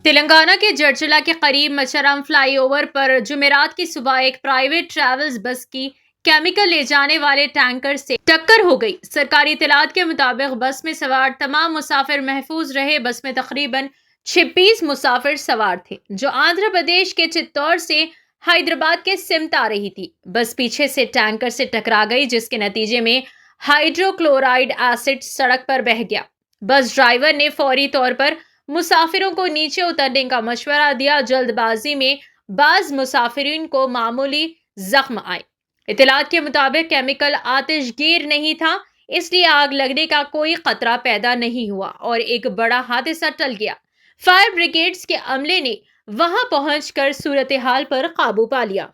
تلنگانہ کے جرجلا کے قریب مچرم فلائی اوور پر جمعرات کی صبح ایک پرائیویٹ ٹریولز بس کی کیمیکل لے جانے والے ٹینکر سے ٹکر ہو گئی۔ سرکاری اطلاعات کے مطابق بس میں سوار تمام مسافر محفوظ رہے۔ بس میں تقریباً 26 مسافر سوار تھے جو آندھرا پردیش کے چتور سے حیدرآباد کے سمت آ رہی تھی۔ بس پیچھے سے ٹینکر سے ٹکرا گئی جس کے نتیجے میں ہائیڈرو کلورائڈ ایسڈ سڑک پر بہہ گیا۔ بس ڈرائیور نے فوری طور پر مسافروں کو نیچے اترنے کا مشورہ دیا۔ جلد بازی میں بعض مسافرین کو معمولی زخم آئے۔ اطلاعات کے مطابق کیمیکل آتش گیر نہیں تھا، اس لیے آگ لگنے کا کوئی خطرہ پیدا نہیں ہوا اور ایک بڑا حادثہ ٹل گیا۔ فائر بریگیڈز کے عملے نے وہاں پہنچ کر صورتحال پر قابو پا لیا۔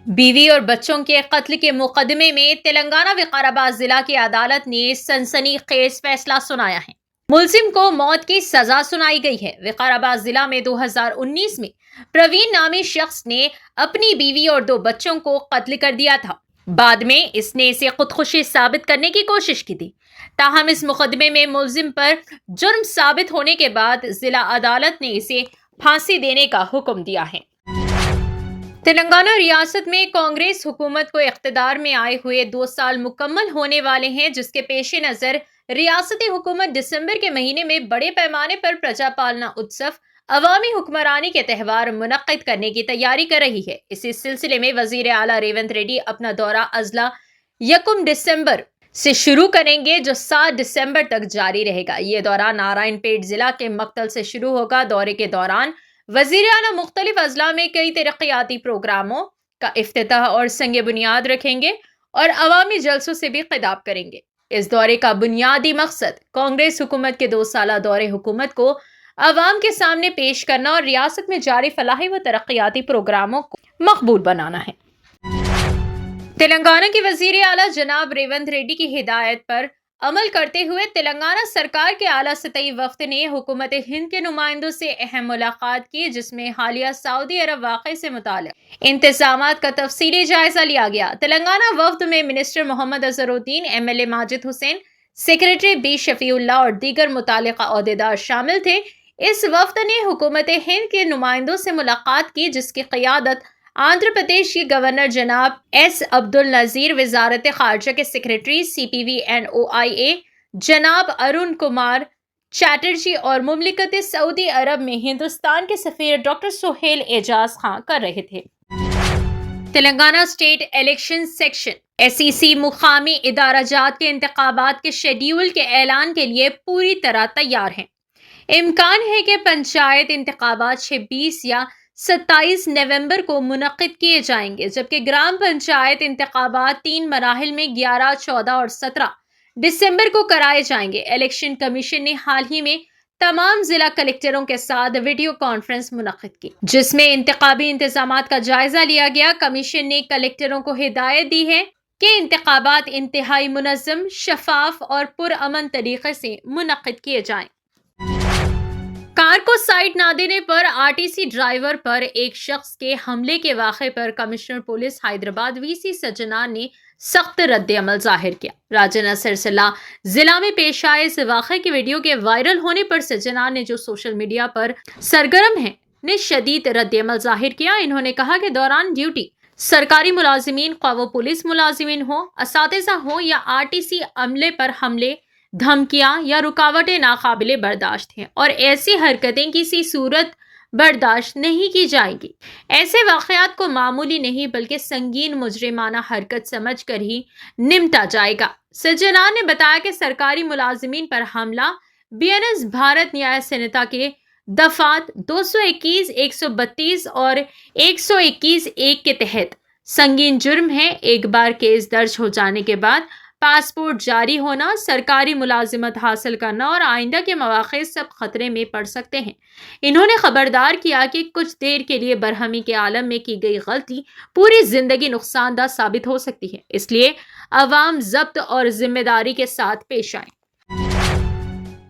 بیوی اور بچوں کے قتل کے مقدمے میں تلنگانہ وقار ضلع کی عدالت نے سنسنی خیز فیصلہ سنایا ہے۔ ملزم کو موت کی سزا سنائی گئی ہے۔ وقار ضلع میں 2019 میں پروین نامی شخص نے اپنی بیوی اور 2 بچوں کو قتل کر دیا تھا۔ بعد میں اس نے اسے خودکشی ثابت کرنے کی کوشش کی تھی۔ تاہم اس مقدمے میں ملزم پر جرم ثابت ہونے کے بعد ضلع عدالت نے اسے پھانسی دینے کا حکم دیا ہے۔ تلنگانہ ریاست میں کانگریس حکومت کو اقتدار میں آئے ہوئے 2 سال مکمل ہونے والے ہیں، جس کے پیش نظر ریاستی حکومت دسمبر کے مہینے میں بڑے پیمانے پر پرجا پالنا اتسو عوامی حکمرانی کے تہوار منعقد کرنے کی تیاری کر رہی ہے۔ اسی سلسلے میں وزیر اعلیٰ ریونت ریڈی اپنا دورہ اضلاع 1 دسمبر سے شروع کریں گے جو 7 دسمبر تک جاری رہے گا۔ یہ دورہ نارائن پیٹ ضلع کے مقتل سے شروع ہوگا۔ دورے کے دوران وزیر اعلیٰ مختلف اضلاع میں کئی ترقیاتی پروگراموں کا افتتاح اور سنگ بنیاد رکھیں گے اور عوامی جلسوں سے بھی خطاب کریں گے۔ اس دورے کا بنیادی مقصد کانگریس حکومت کے 2 سالہ دورے حکومت کو عوام کے سامنے پیش کرنا اور ریاست میں جاری فلاحی و ترقیاتی پروگراموں کو مقبول بنانا ہے۔ تلنگانہ کے وزیر اعلیٰ جناب ریونت ریڈی کی ہدایت پر عمل کرتے ہوئے تلنگانہ سرکار کے اعلیٰ سطحی وفد نے حکومت ہند کے نمائندوں سے اہم ملاقات کی، جس میں حالیہ سعودی عرب واقعے سے متعلق انتظامات کا تفصیلی جائزہ لیا گیا۔ تلنگانہ وفد میں منسٹر محمد Azharuddin, MLA Majid Hussain, secretary B Shafi Ullah اور دیگر متعلقہ عہدیدار شامل تھے۔ اس وفد نے حکومت ہند کے نمائندوں سے ملاقات کی، جس کی قیادت آندھرا پردیش کے گورنر جناب ایس عبد النظیر، وزارت خارجہ کے سیکریٹری CPVNOIA جناب ارون کمار چیٹرجی اور مملکت سعودی عرب میں ہندوستان کے سفیر ڈاکٹر سہیل اعجاز خان کر رہے تھے۔ Telangana state election section SEC مقامی ادارہ جات کے انتخابات کے شیڈیول کے اعلان کے لیے پوری طرح تیار ہیں۔ امکان ہے کہ پنچایت انتخابات 26 یا 27 نومبر کو منعقد کیے جائیں گے، جبکہ گرام پنچایت انتخابات 3 مراحل میں 11، 14 اور 17 دسمبر کو کرائے جائیں گے۔ الیکشن کمیشن نے حال ہی میں تمام ضلع کلکٹروں کے ساتھ ویڈیو کانفرنس منعقد کی، جس میں انتخابی انتظامات کا جائزہ لیا گیا۔ کمیشن نے کلکٹروں کو ہدایت دی ہے کہ انتخابات انتہائی منظم، شفاف اور پرامن طریقے سے منعقد کیے جائیں۔ کار کو سائٹ نہ دینے پر RTC ڈرائیور پر ایک شخص کے حملے کے واقعے پر کمشنر پولیس حیدرآباد VC سجنان نے سخت رد عمل ظاہر کیا۔ راجنا سرسلہ ضلع میں پیش آئے اس واقعے کی ویڈیو کے وائرل ہونے پر سجنان نے جو سوشل میڈیا پر سرگرم ہیں نے شدید رد عمل ظاہر کیا۔ انہوں نے کہا کہ دوران ڈیوٹی سرکاری ملازمین، خواہ وہ پولیس ملازمین ہوں، اساتذہ ہوں یا RTC عملے پر حملے، دھمکیاں یا رکاوٹیں ناقابل برداشت ہیں اور ایسی حرکتیں کسی صورت برداشت نہیں کی جائیں گی۔ ایسے واقعات کو معمولی نہیں بلکہ سنگین مجرمانہ حرکت سمجھ کر ہی نمٹا جائے گا۔ سجنان نے بتایا کہ سرکاری ملازمین پر حملہ BNS بھارت نیائے سنہتا کے دفعات 221، 132 اور 121(1) کے تحت سنگین جرم ہے۔ ایک بار کیس درج ہو جانے کے بعد پاسپورٹ جاری ہونا، سرکاری ملازمت حاصل کرنا اور آئندہ کے مواقع سب خطرے میں پڑ سکتے ہیں۔ انہوں نے خبردار کیا کہ کچھ دیر کے لیے برہمی کے عالم میں کی گئی غلطی پوری زندگی نقصان دہ ثابت ہو سکتی ہے، اس لیے عوام ضبط اور ذمہ داری کے ساتھ پیش آئیں۔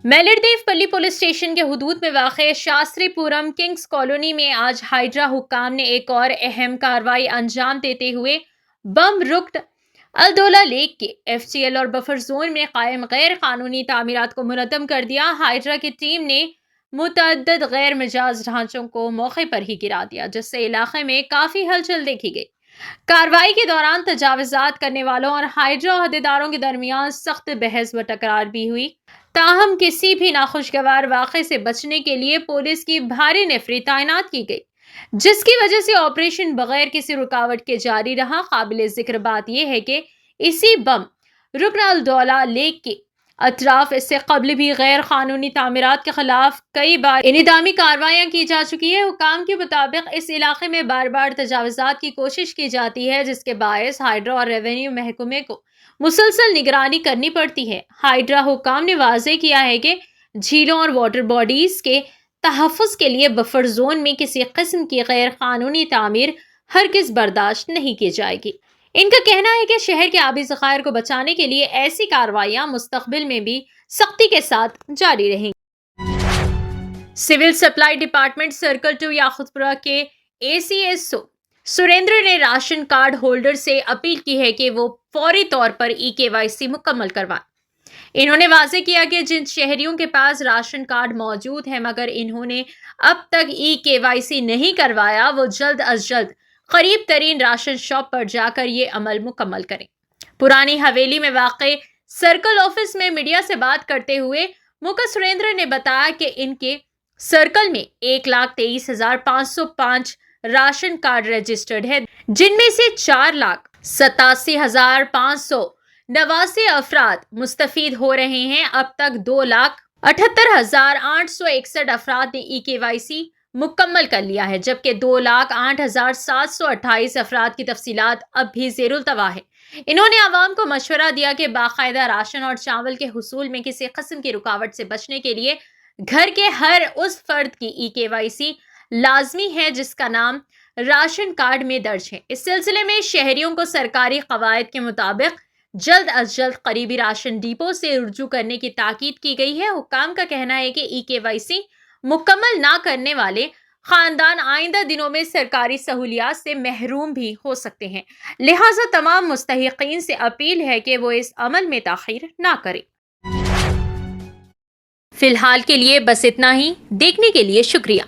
میلردیو پلی پولیس اسٹیشن کے حدود میں واقع شاستری پورم کنگز کالونی میں آج ہائیڈرا حکام نے ایک اور اہم کارروائی انجام دیتے ہوئے بم رکٹ الدولہ لیک کے FCL اور بفر زون میں قائم غیر قانونی تعمیرات کو منہدم کر دیا۔ ہائیڈرا کی ٹیم نے متعدد غیر مجاز ڈھانچوں کو موقع پر ہی گرا دیا، جس سے علاقے میں کافی ہلچل دیکھی گئی۔ کارروائی کے دوران تجاوزات کرنے والوں اور ہائیڈرا عہدیداروں کے درمیان سخت بحث و ٹکرار بھی ہوئی، تاہم کسی بھی ناخوشگوار واقعے سے بچنے کے لیے پولیس کی بھاری نفری تعینات کی گئی، جس کی وجہ سے آپریشن بغیر کسی رکاوٹ کے جاری رہا۔ قابل ذکر بات یہ ہے کہ اسی بم رکن الدولہ لیک کے اطراف اس سے قبل بھی غیر قانونی تعمیرات کے خلاف کئی بار انہدامی کارروائیاں کی جا چکی ہے۔ حکام کے مطابق اس علاقے میں بار بار تجاوزات کی کوشش کی جاتی ہے، جس کے باعث ہائیڈرا اور ریونیو محکمے کو مسلسل نگرانی کرنی پڑتی ہے۔ ہائیڈرا حکام نے واضح کیا ہے کہ جھیلوں اور واٹر باڈیز کے تحفظ کے لیے بفر زون میں کسی قسم کی غیر قانونی تعمیر ہرگز برداشت نہیں کی جائے گی۔ ان کا کہنا ہے کہ شہر کے آبی ذخائر کو بچانے کے لیے ایسی کارروائیاں مستقبل میں بھی سختی کے ساتھ جاری رہیں گی۔ سول سپلائی ڈپارٹمنٹ سرکل 2 یاقوت پورہ کے اے سی ایس او سریندر نے راشن کارڈ ہولڈر سے اپیل کی ہے کہ وہ فوری طور پر EKYC مکمل کروائیں۔ انہوں نے واضح کیا کہ جن شہریوں کے پاس راشن کارڈ موجود ہے مگر انہوں نے اب تک EKYC نہیں کروایا، وہ جلد از جلد قریب ترین راشن شاپ پر جا کر یہ عمل مکمل کریں۔ پرانی حویلی میں واقع سرکل آفس میں میڈیا سے بات کرتے ہوئے موکا سریندر نے بتایا کہ ان کے سرکل میں 1,23,505 راشن کارڈ رجسٹرڈ ہے، جن میں سے 4,87,589 افراد مستفید ہو رہے ہیں۔ اب تک 2,78,861 افراد نے EKYC مکمل کر لیا ہے، جبکہ 2,08,728 افراد کی تفصیلات اب بھی زیر التواء ہے۔ انہوں نے عوام کو مشورہ دیا کہ باقاعدہ راشن اور چاول کے حصول میں کسی قسم کی رکاوٹ سے بچنے کے لیے گھر کے ہر اس فرد کی EKYC لازمی ہے جس کا نام راشن کارڈ میں درج ہے۔ اس سلسلے میں شہریوں کو سرکاری قواعد کے مطابق جلد از جلد قریبی راشن ڈپو سے رجوع کرنے کی تاکید کی گئی ہے۔ حکام کا کہنا ہے کہ EKYC مکمل نہ کرنے والے خاندان آئندہ دنوں میں سرکاری سہولیات سے محروم بھی ہو سکتے ہیں، لہٰذا تمام مستحقین سے اپیل ہے کہ وہ اس عمل میں تاخیر نہ کریں۔ فی الحال کے لیے بس اتنا ہی۔ دیکھنے کے لیے شکریہ۔